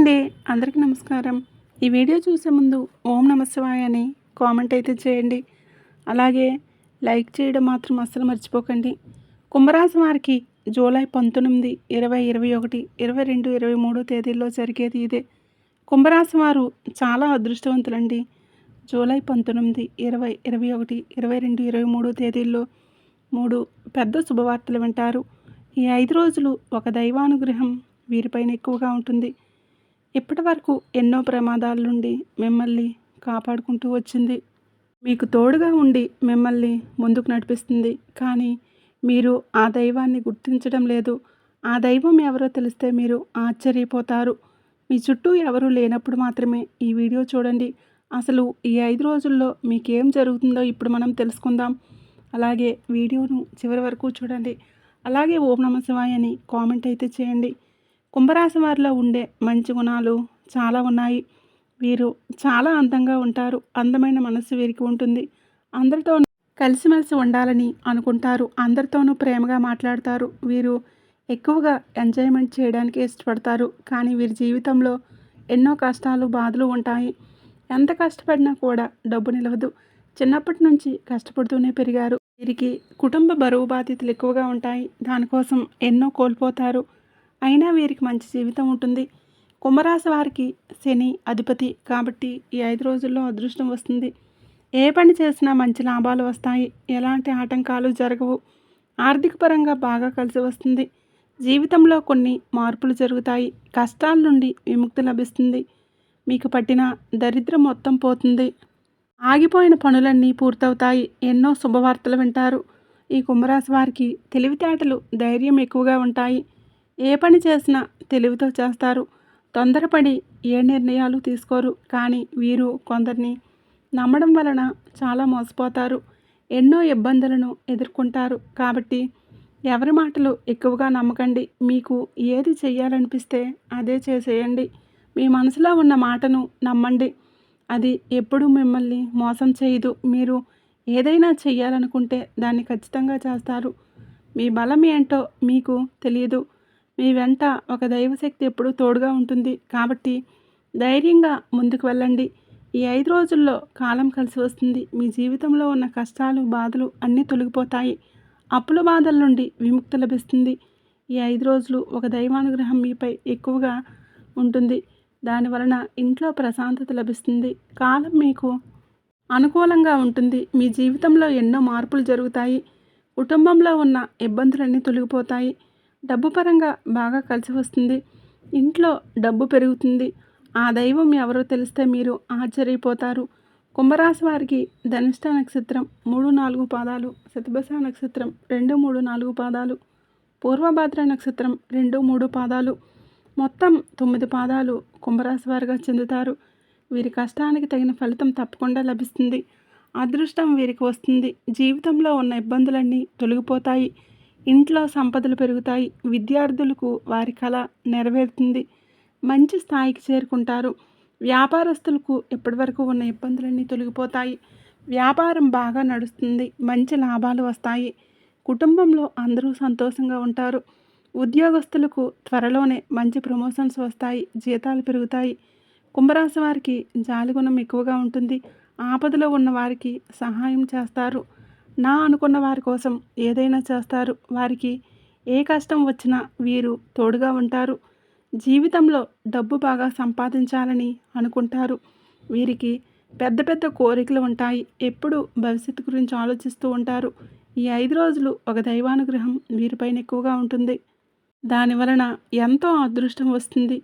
అండి. అందరికీ నమస్కారం. ఈ వీడియో చూసే ముందు ఓం నమః శివాయ అని కామెంట్ అయితే చేయండి. అలాగే లైక్ చేయడం మాత్రం అస్సలు మర్చిపోకండి. కుంభరాశి వారికి జూలై 19, 20, 21, 22, 23 తేదీల్లో జరిగేది ఇదే. కుంభరాశి వారు చాలా అదృష్టవంతులండి. జూలై 19, 20, 21, 22, 23 తేదీల్లో 3 పెద్ద శుభవార్తలు వింటారు. ఈ 5 రోజులు ఒక దైవానుగ్రహం వీరిపైన ఎక్కువగా ఉంటుంది. ఇప్పటి వరకు ఎన్నో ప్రమాదాల నుండి మిమ్మల్ని కాపాడుకుంటూ వచ్చింది. మీకు తోడుగా ఉండి మిమ్మల్ని ముందుకు నడిపిస్తుంది. కానీ మీరు ఆ దైవాన్ని గుర్తించడం లేదు. ఆ దైవం ఎవరో తెలిస్తే మీరు ఆశ్చర్యపోతారు. మీ చుట్టూ ఎవరూ లేనప్పుడు మాత్రమే ఈ వీడియో చూడండి. అసలు ఈ 5 రోజుల్లో మీకేం జరుగుతుందో ఇప్పుడు మనం తెలుసుకుందాం. అలాగే వీడియోను చివరి వరకు చూడండి. అలాగే ఓం నమః శివాయ అని కామెంట్ అయితే చేయండి. కుంభరాశి వారిలో ఉండే మంచి గుణాలు చాలా ఉన్నాయి. వీరు చాలా అందంగా ఉంటారు. అందమైన మనస్సు వీరికి ఉంటుంది. అందరితో కలిసిమెలిసి ఉండాలని అనుకుంటారు. అందరితోనూ ప్రేమగా మాట్లాడతారు. వీరు ఎక్కువగా ఎంజాయ్మెంట్ చేయడానికి ఇష్టపడతారు. కానీ వీరి జీవితంలో ఎన్నో కష్టాలు బాధలు ఉంటాయి. ఎంత కష్టపడినా కూడా డబ్బు నిలవదు. చిన్నప్పటి నుంచి కష్టపడుతూనే పెరిగారు. వీరికి కుటుంబ బరువు బాధ్యతలు ఎక్కువగా ఉంటాయి. దానికోసం ఎన్నో కోల్పోతారు. అయినా వీరికి మంచి జీవితం ఉంటుంది. కుంభరాశి వారికి శని అధిపతి కాబట్టి ఈ 5 రోజుల్లో అదృష్టం వస్తుంది. ఏ పని చేసినా మంచి లాభాలు వస్తాయి. ఎలాంటి ఆటంకాలు జరగవు. ఆర్థిక పరంగా బాగా కలిసి వస్తుంది. జీవితంలో కొన్ని మార్పులు జరుగుతాయి. కష్టాల నుండి విముక్తి లభిస్తుంది. మీకు పట్టిన దరిద్రం మొత్తం పోతుంది. ఆగిపోయిన పనులన్నీ పూర్తవుతాయి. ఎన్నో శుభవార్తలు వింటారు. ఈ కుంభరాశి వారికి తెలివితేటలు ధైర్యం ఎక్కువగా ఉంటాయి. ఏ పని చేసినా తెలివితో చేస్తారు. తొందరపడి ఏ నిర్ణయాలు తీసుకోరు. కానీ వీరు కొందరిని నమ్మడం వలన చాలా మోసపోతారు. ఎన్నో ఇబ్బందులను ఎదుర్కొంటారు. కాబట్టి ఎవరి మాటలు ఎక్కువగా నమ్మకండి. మీకు ఏది చెయ్యాలనిపిస్తే అదే చేసేయండి. మీ మనసులో ఉన్న మాటను నమ్మండి. అది ఎప్పుడూ మిమ్మల్ని మోసం చేయదు. మీరు ఏదైనా చెయ్యాలనుకుంటే దాన్ని ఖచ్చితంగా చేస్తారు. మీ బలం ఏంటో మీకు తెలియదు. మీ వెంట ఒక దైవశక్తి ఎప్పుడూ తోడుగా ఉంటుంది. కాబట్టి ధైర్యంగా ముందుకు వెళ్ళండి. ఈ 5 రోజుల్లో కాలం కలిసి వస్తుంది. మీ జీవితంలో ఉన్న కష్టాలు బాధలు అన్నీ తొలగిపోతాయి. అప్పుల బాధల నుండి విముక్తి లభిస్తుంది. ఈ 5 రోజులు ఒక దైవానుగ్రహం మీపై ఎక్కువగా ఉంటుంది. దానివలన ఇంట్లో ప్రశాంతత లభిస్తుంది. కాలం మీకు అనుకూలంగా ఉంటుంది. మీ జీవితంలో ఎన్నో మార్పులు జరుగుతాయి. కుటుంబంలో ఉన్న ఇబ్బందులన్నీ తొలగిపోతాయి. డబ్బు పరంగా బాగా కలిసి వస్తుంది. ఇంట్లో డబ్బు పెరుగుతుంది. ఆ దైవం ఎవరో తెలిస్తే మీరు ఆశ్చర్యపోతారు. కుంభరాశి వారికి ధనిష్ట నక్షత్రం 3, 4 పాదాలు, శతభిష నక్షత్రం 2, 3, 4 పాదాలు, పూర్వభాద్ర నక్షత్రం 2, 3 పాదాలు, మొత్తం 9 పాదాలు కుంభరాశి వారిగా చెందుతారు. వీరి కష్టానికి తగిన ఫలితం తప్పకుండా లభిస్తుంది. అదృష్టం వీరికి వస్తుంది. జీవితంలో ఉన్న ఇబ్బందులన్నీ తొలగిపోతాయి. ఇంట్లో సంపదలు పెరుగుతాయి. విద్యార్థులకు వారి కళ నెరవేరుతుంది. మంచి స్థాయికి చేరుకుంటారు. వ్యాపారస్తులకు ఇప్పటివరకు ఉన్న ఇబ్బందులన్నీ తొలగిపోతాయి. వ్యాపారం బాగా నడుస్తుంది. మంచి లాభాలు వస్తాయి. కుటుంబంలో అందరూ సంతోషంగా ఉంటారు. ఉద్యోగస్తులకు త్వరలోనే మంచి ప్రమోషన్స్ వస్తాయి. జీతాలు పెరుగుతాయి. కుంభరాశి వారికి జాలిగుణం ఎక్కువగా ఉంటుంది. ఆపదలో ఉన్న వారికి సహాయం చేస్తారు. నా అనుకున్న వారి కోసం ఏదైనా చేస్తారు. వారికి ఏ కష్టం వచ్చినా వీరు తోడుగా ఉంటారు. జీవితంలో డబ్బు బాగా సంపాదించాలని అనుకుంటారు. వీరికి పెద్ద పెద్ద కోరికలు ఉంటాయి. ఎప్పుడూ భవిష్యత్తు గురించి ఆలోచిస్తూ ఉంటారు. ఈ 5 రోజులు ఒక దైవానుగ్రహం వీరిపైన ఎక్కువగా ఉంటుంది. దానివలన ఎంతో అదృష్టం వస్తుంది.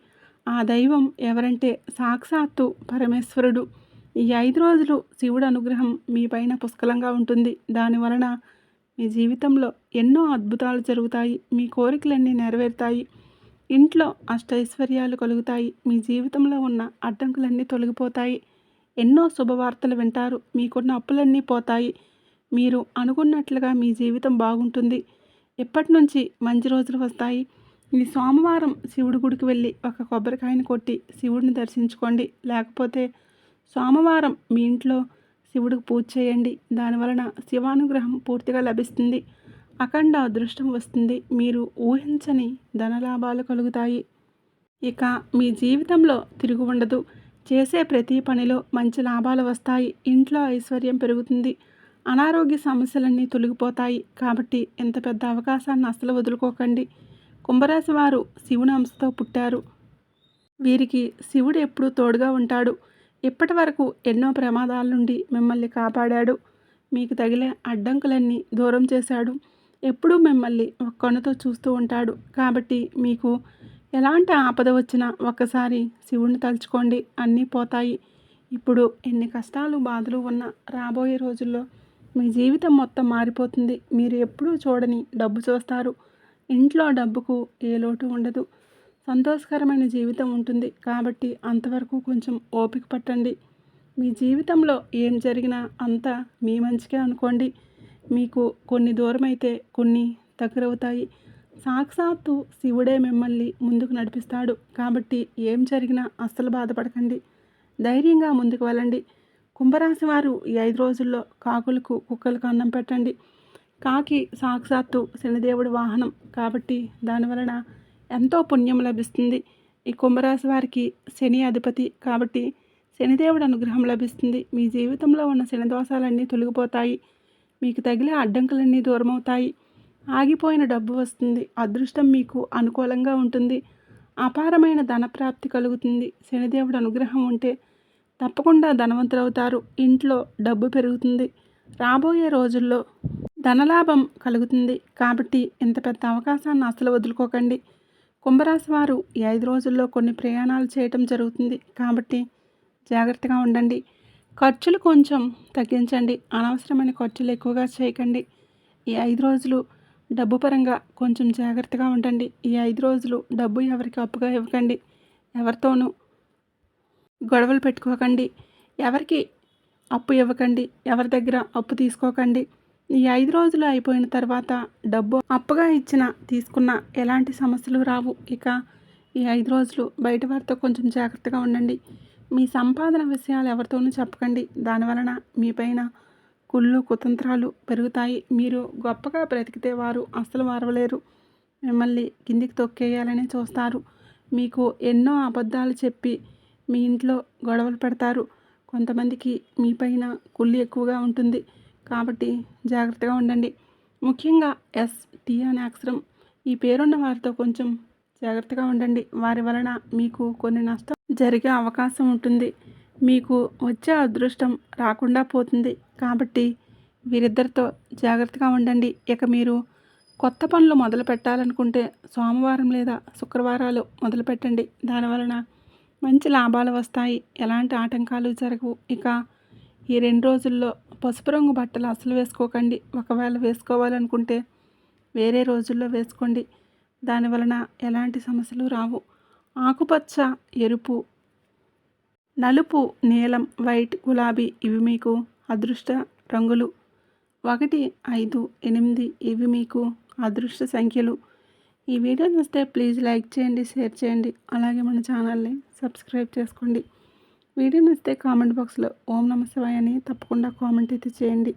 ఆ దైవం ఎవరంటే సాక్షాత్తు పరమేశ్వరుడు. ఈ 5 రోజులు శివుడు అనుగ్రహం మీ పైన పుష్కలంగా ఉంటుంది. దానివలన మీ జీవితంలో ఎన్నో అద్భుతాలు జరుగుతాయి. మీ కోరికలన్నీ నెరవేరుతాయి. ఇంట్లో అష్టైశ్వర్యాలు కలుగుతాయి. మీ జీవితంలో ఉన్న అడ్డంకులన్నీ తొలగిపోతాయి. ఎన్నో శుభవార్తలు వింటారు. మీకున్న అప్పులన్నీ పోతాయి. మీరు అనుకున్నట్లుగా మీ జీవితం బాగుంటుంది. ఇప్పటి నుంచి మంచి రోజులు వస్తాయి. ఈ సోమవారం శివుడి గుడికి వెళ్ళి ఒక కొబ్బరికాయని కొట్టి శివుడిని దర్శించుకోండి. లేకపోతే సోమవారం మీ ఇంట్లో శివుడికి పూజ చేయండి. దానివలన శివానుగ్రహం పూర్తిగా లభిస్తుంది. అఖండ అదృష్టం వస్తుంది. మీరు ఊహించని ధనలాభాలు కలుగుతాయి. ఇక మీ జీవితంలో తిరుగు ఉండదు. చేసే ప్రతి పనిలో మంచి లాభాలు వస్తాయి. ఇంట్లో ఐశ్వర్యం పెరుగుతుంది. అనారోగ్య సమస్యలన్నీ తొలగిపోతాయి. కాబట్టి ఇంత పెద్ద అవకాశాన్ని అస్సలు వదులుకోకండి. కుంభరాశి వారు శివుని అంశతో పుట్టారు. వీరికి శివుడు ఎప్పుడూ తోడుగా ఉంటాడు. ఇప్పటి వరకు ఎన్నో ప్రమాదాల నుండి మిమ్మల్ని కాపాడాడు. మీకు తగిలే అడ్డంకులన్నీ దూరం చేశాడు. ఎప్పుడూ మిమ్మల్ని ఒక కన్నుతో చూస్తూ ఉంటాడు. కాబట్టి మీకు ఎలాంటి ఆపద వచ్చినా ఒక్కసారి శివుణ్ణి తలుచుకోండి, అన్నీ పోతాయి. ఇప్పుడు ఎన్ని కష్టాలు బాధలు ఉన్నా రాబోయే రోజుల్లో మీ జీవితం మొత్తం మారిపోతుంది. మీరు ఎప్పుడూ చూడని డబ్బు చూస్తారు. ఇంట్లో డబ్బుకు ఏ లోటు ఉండదు. సంతోషకరమైన జీవితం ఉంటుంది. కాబట్టి అంతవరకు కొంచెం ఓపిక పట్టండి. మీ జీవితంలో ఏం జరిగినా అంతా మీ మంచికే అనుకోండి. మీకు కొన్ని దూరమైతే కొన్ని దగ్గరవుతాయి. సాక్షాత్తు శివుడే మిమ్మల్ని ముందుకు నడిపిస్తాడు. కాబట్టి ఏం జరిగినా అస్సలు బాధపడకండి. ధైర్యంగా ముందుకు వెళ్ళండి. కుంభరాశి వారు ఈ 5 రోజుల్లో కాకులకు కుక్కలకు అన్నం పెట్టండి. కాకి సాక్షాత్తు శనిదేవుడి వాహనం కాబట్టి దానివలన ఎంతో పుణ్యం లభిస్తుంది. ఈ కుంభరాశి వారికి శని అధిపతి కాబట్టి శనిదేవుడి అనుగ్రహం లభిస్తుంది. మీ జీవితంలో ఉన్న శని దోషాలన్నీ తొలగిపోతాయి. మీకు తగిలే అడ్డంకులన్నీ దూరమవుతాయి. ఆగిపోయిన డబ్బు వస్తుంది. అదృష్టం మీకు అనుకూలంగా ఉంటుంది. అపారమైన ధనప్రాప్తి కలుగుతుంది. శనిదేవుడి అనుగ్రహం ఉంటే తప్పకుండా ధనవంతులవుతారు. ఇంట్లో డబ్బు పెరుగుతుంది. రాబోయే రోజుల్లో ధనలాభం కలుగుతుంది. కాబట్టి ఇంత పెద్ద అవకాశాన్ని అసలు వదులుకోకండి. కుంభరాశి వారు ఈ 5 రోజుల్లో కొన్ని ప్రయాణాలు చేయటం జరుగుతుంది. కాబట్టి జాగ్రత్తగా ఉండండి. ఖర్చులు కొంచెం తగ్గించండి. అనవసరమైన ఖర్చులు ఎక్కువగా చేయకండి. ఈ 5 రోజులు డబ్బు పరంగా కొంచెం జాగ్రత్తగా ఉండండి. ఈ 5 రోజులు డబ్బు ఎవరికి అప్పుగా ఇవ్వకండి. ఎవరితోనూ గొడవలు పెట్టుకోకండి. ఎవరికి అప్పు ఇవ్వకండి. ఎవరి దగ్గర అప్పు తీసుకోకండి. ఈ 5 రోజులు అయిపోయిన తర్వాత డబ్బు అప్పుగా ఇచ్చినా తీసుకున్నా ఎలాంటి సమస్యలు రావు. ఇక ఈ 5 రోజులు బయట వారితో కొంచెం జాగ్రత్తగా ఉండండి. మీ సంపాదన విషయాలు ఎవరితోనూ చెప్పకండి. దానివలన మీపైన కుళ్ళు కుతంత్రాలు పెరుగుతాయి. మీరు గొప్పగా బ్రతికితే వారు అస్సలు మారవలేరు. మిమ్మల్ని కిందికి తొక్కేయాలని చూస్తారు. మీకు ఎన్నో అబద్ధాలు చెప్పి మీ ఇంట్లో గొడవలు పెడతారు. కొంతమందికి మీపైన కుళ్ళు ఎక్కువగా ఉంటుంది. కాబట్టి జాగ్రత్తగా ఉండండి. ముఖ్యంగా ఎస్టీ అనే అక్షరం ఈ పేరున్న వారితో కొంచెం జాగ్రత్తగా ఉండండి. వారి వలన మీకు కొన్ని నష్టం జరిగే అవకాశం ఉంటుంది. మీకు వచ్చే అదృష్టం రాకుండా పోతుంది. కాబట్టి వీరిద్దరితో జాగ్రత్తగా ఉండండి. ఇక మీరు కొత్త పనులు మొదలు పెట్టాలనుకుంటే సోమవారం లేదా శుక్రవారాలు మొదలు పెట్టండి. దానివలన మంచి లాభాలు వస్తాయి. ఎలాంటి ఆటంకాలు జరగవు. ఇక ఈ 2 రోజుల్లో పసుపు రంగు బట్టలు అసలు వేసుకోకండి. ఒకవేళ వేసుకోవాలనుకుంటే వేరే రోజుల్లో వేసుకోండి. దానివలన ఎలాంటి సమస్యలు రావు. ఆకుపచ్చ, ఎరుపు, నలుపు, నీలం, వైట్, గులాబీ ఇవి మీకు అదృష్ట రంగులు. 1, 5, 8 ఇవి మీకు అదృష్ట సంఖ్యలు. ఈ వీడియో నచ్చితే ప్లీజ్ లైక్ చేయండి, షేర్ చేయండి. అలాగే మన ఛానల్ని సబ్స్క్రైబ్ చేసుకోండి. వీడియో నచ్చితే కామెంట్ బాక్స్లో ఓం నమః శివాయ అని తప్పకుండా కామెంట్ అయితే చేయండి.